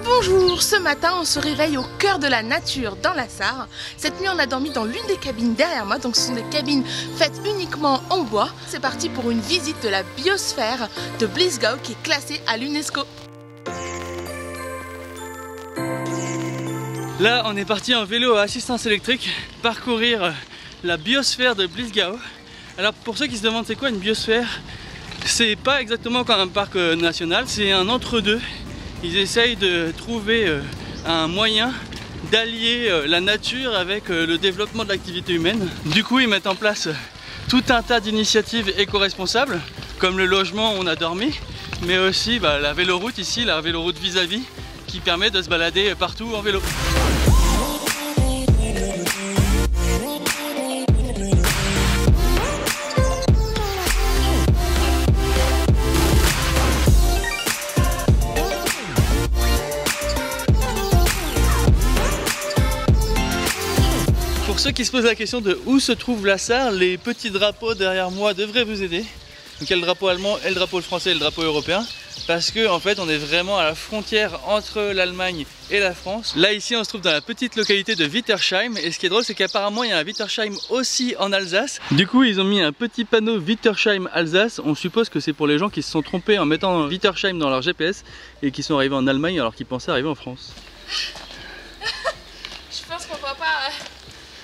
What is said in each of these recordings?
Bonjour, ce matin on se réveille au cœur de la nature dans la Sarre. Cette nuit on a dormi dans l'une des cabines derrière moi, donc ce sont des cabines faites uniquement en bois. C'est parti pour une visite de la biosphère de Blisgau qui est classée à l'UNESCO. Là on est parti en vélo à assistance électrique parcourir la biosphère de Blisgau. Alors pour ceux qui se demandent c'est quoi une biosphère, c'est pas exactement comme un parc national, c'est un entre-deux. Ils essayent de trouver un moyen d'allier la nature avec le développement de l'activité humaine. Du coup ils mettent en place tout un tas d'initiatives éco-responsables, comme le logement où on a dormi, mais aussi la véloroute ici, la véloroute vis-à-vis, qui permet de se balader partout en vélo. Pour ceux qui se posent la question de où se trouve la Sarre, les petits drapeaux derrière moi devraient vous aider. Donc il y a le drapeau allemand et le drapeau français et le drapeau européen. Parce que en fait on est vraiment à la frontière entre l'Allemagne et la France. Là ici on se trouve dans la petite localité de Wittersheim. Et ce qui est drôle c'est qu'apparemment il y a un Wittersheim aussi en Alsace. Du coup ils ont mis un petit panneau Wittersheim Alsace. On suppose que c'est pour les gens qui se sont trompés en mettant Wittersheim dans leur GPS et qui sont arrivés en Allemagne alors qu'ils pensaient arriver en France. Je pense qu'on voit pas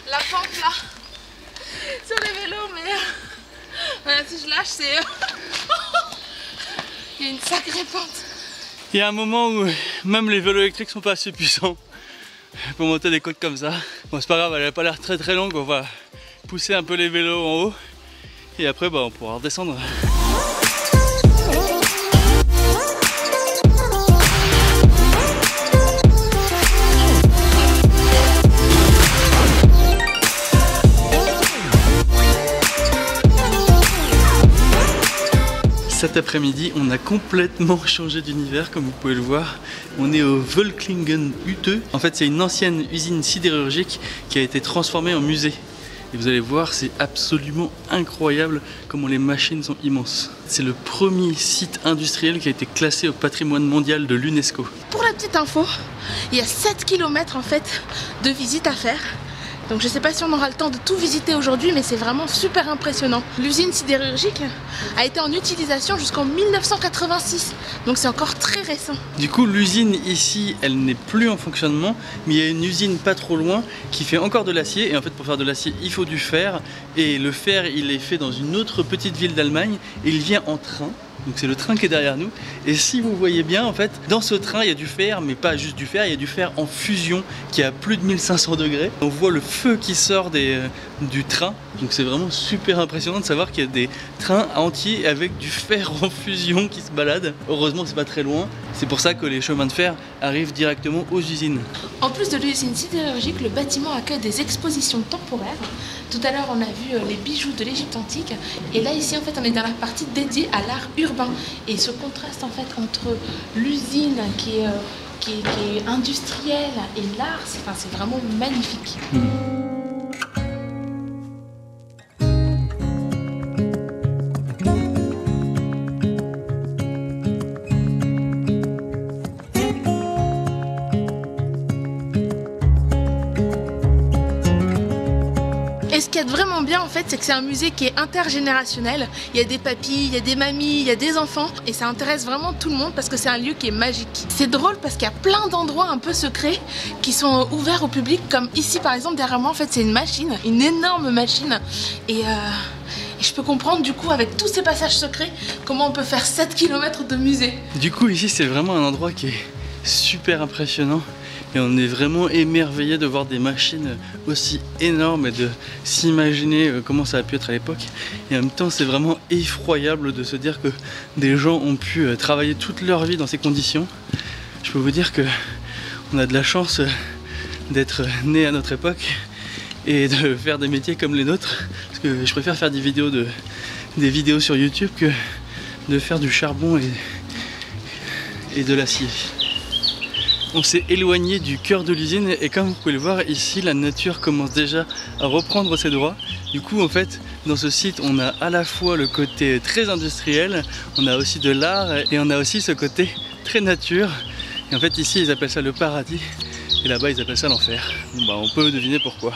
la pente là sur les vélos, mais voilà, si je lâche c'est il y a une sacrée pente. Il y a un moment où même les vélos électriques sont pas assez puissants pour monter des côtes comme ça. Bon c'est pas grave, elle a pas l'air très longue, on va pousser un peu les vélos en haut et après on pourra redescendre. Cet après-midi, on a complètement changé d'univers, comme vous pouvez le voir. On est au Völklingen Hütte. En fait, c'est une ancienne usine sidérurgique qui a été transformée en musée. Et vous allez voir, c'est absolument incroyable comment les machines sont immenses. C'est le premier site industriel qui a été classé au patrimoine mondial de l'UNESCO. Pour la petite info, il y a 7 km en fait de visite à faire. Donc je sais pas si on aura le temps de tout visiter aujourd'hui, mais c'est vraiment super impressionnant. L'usine sidérurgique a été en utilisation jusqu'en 1986, donc c'est encore très récent. Du coup l'usine ici, elle n'est plus en fonctionnement, mais il y a une usine pas trop loin qui fait encore de l'acier. Et en fait pour faire de l'acier il faut du fer, et le fer il est fait dans une autre petite ville d'Allemagne, et il vient en train. Donc c'est le train qui est derrière nous. Et si vous voyez bien en fait, dans ce train il y a du fer, mais pas juste du fer, il y a du fer en fusion qui est à plus de 1500 degrés. On voit le feu qui sort du train. Donc c'est vraiment super impressionnant de savoir qu'il y a des trains entiers avec du fer en fusion qui se baladent. Heureusement c'est pas très loin. C'est pour ça que les chemins de fer arrivent directement aux usines. En plus de l'usine sidérurgique, le bâtiment accueille des expositions temporaires. Tout à l'heure on a vu les bijoux de l'Égypte antique. Et là ici en fait on est dans la partie dédiée à l'art urbain. Et ce contraste en fait entre l'usine qui est industrielle et l'art, c'est vraiment magnifique. Et ce qui est vraiment bien en fait, c'est que c'est un musée qui est intergénérationnel. Il y a des papis, il y a des mamies, il y a des enfants, et ça intéresse vraiment tout le monde parce que c'est un lieu qui est magique. C'est drôle parce qu'il y a plein d'endroits un peu secrets qui sont ouverts au public, comme ici par exemple derrière moi en fait c'est une machine, une énorme machine, et je peux comprendre du coup avec tous ces passages secrets comment on peut faire 7 km de musée. Du coup ici c'est vraiment un endroit qui est super impressionnant. Et on est vraiment émerveillé de voir des machines aussi énormes et de s'imaginer comment ça a pu être à l'époque. Et en même temps, c'est vraiment effroyable de se dire que des gens ont pu travailler toute leur vie dans ces conditions. Je peux vous dire que on a de la chance d'être né à notre époque et de faire des métiers comme les nôtres. Parce que je préfère faire des vidéos sur YouTube que de faire du charbon et de l'acier. On s'est éloigné du cœur de l'usine et comme vous pouvez le voir ici, la nature commence déjà à reprendre ses droits. Du coup en fait dans ce site on a à la fois le côté très industriel, on a aussi de l'art et on a aussi ce côté très nature. Et en fait ici ils appellent ça le paradis et là-bas ils appellent ça l'enfer. Bon, bah, on peut deviner pourquoi.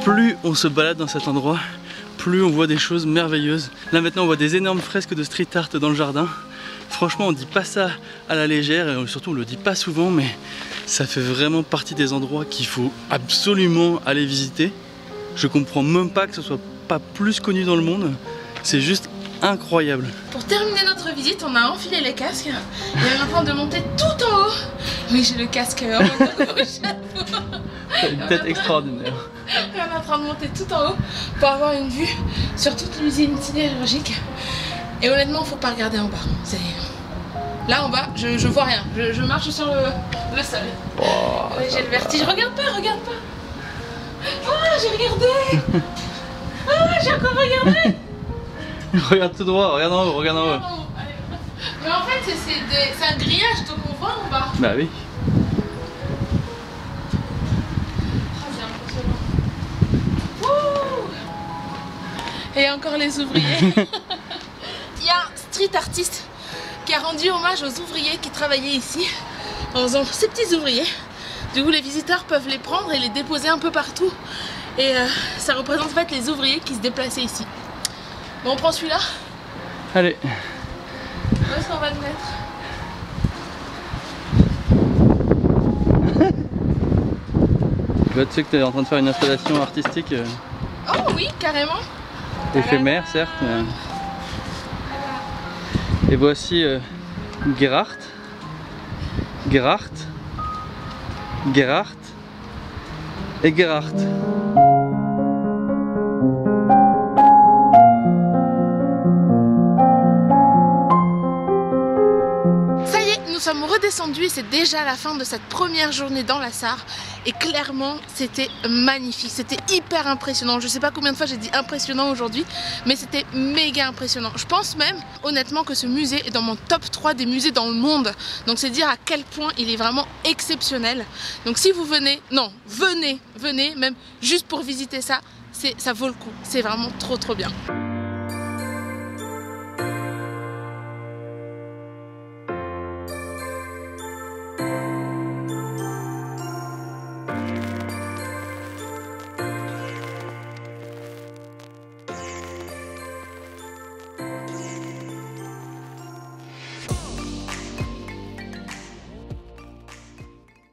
Plus on se balade dans cet endroit, plus on voit des choses merveilleuses. Là maintenant on voit des énormes fresques de street art dans le jardin. Franchement on dit pas ça à la légère et surtout on le dit pas souvent, mais ça fait vraiment partie des endroits qu'il faut absolument aller visiter. Je comprends même pas que ce soit pas plus connu dans le monde, c'est juste incroyable. Pour terminer notre visite, on a enfilé les casques et on est en train de monter tout en haut. Oui, j'ai le casque en mode chapeau. Une tête extraordinaire. On est en train de monter tout en haut pour avoir une vue sur toute l'usine sidérurgique. Et honnêtement, faut pas regarder en bas. Là en bas, je vois rien. Je marche sur le sol. Oh, oui, j'ai le vertige. Regarde pas, regarde pas. Oh, j'ai regardé. Oh, j'ai encore regardé. Regarde tout droit, regarde en haut, regarde en haut. Mais en fait, c'est un grillage, donc on voit en bas. Bah oui. Et encore les ouvriers. Il y a un street artiste qui a rendu hommage aux ouvriers qui travaillaient ici en faisant ces petits ouvriers. Du coup les visiteurs peuvent les prendre et les déposer un peu partout. Et ça représente en fait les ouvriers qui se déplaçaient ici. Bon, on prend celui-là. Allez. Où est-ce qu'on va le mettre? Bah, tu sais que tu es en train de faire une installation artistique Oh oui, carrément. éphémère certes. Et voici Gerhardt, Gerhardt, Gerhardt et Gerhardt. Ça y est, nous sommes redescendus et c'est déjà la fin de cette première journée dans la Sarre. Et clairement, c'était magnifique, c'était hyper impressionnant. Je sais pas combien de fois j'ai dit impressionnant aujourd'hui, mais c'était méga impressionnant. Je pense même, honnêtement, que ce musée est dans mon top 3 des musées dans le monde. Donc c'est dire à quel point il est vraiment exceptionnel. Donc si vous venez, non, venez, même juste pour visiter ça, ça vaut le coup. C'est vraiment trop bien.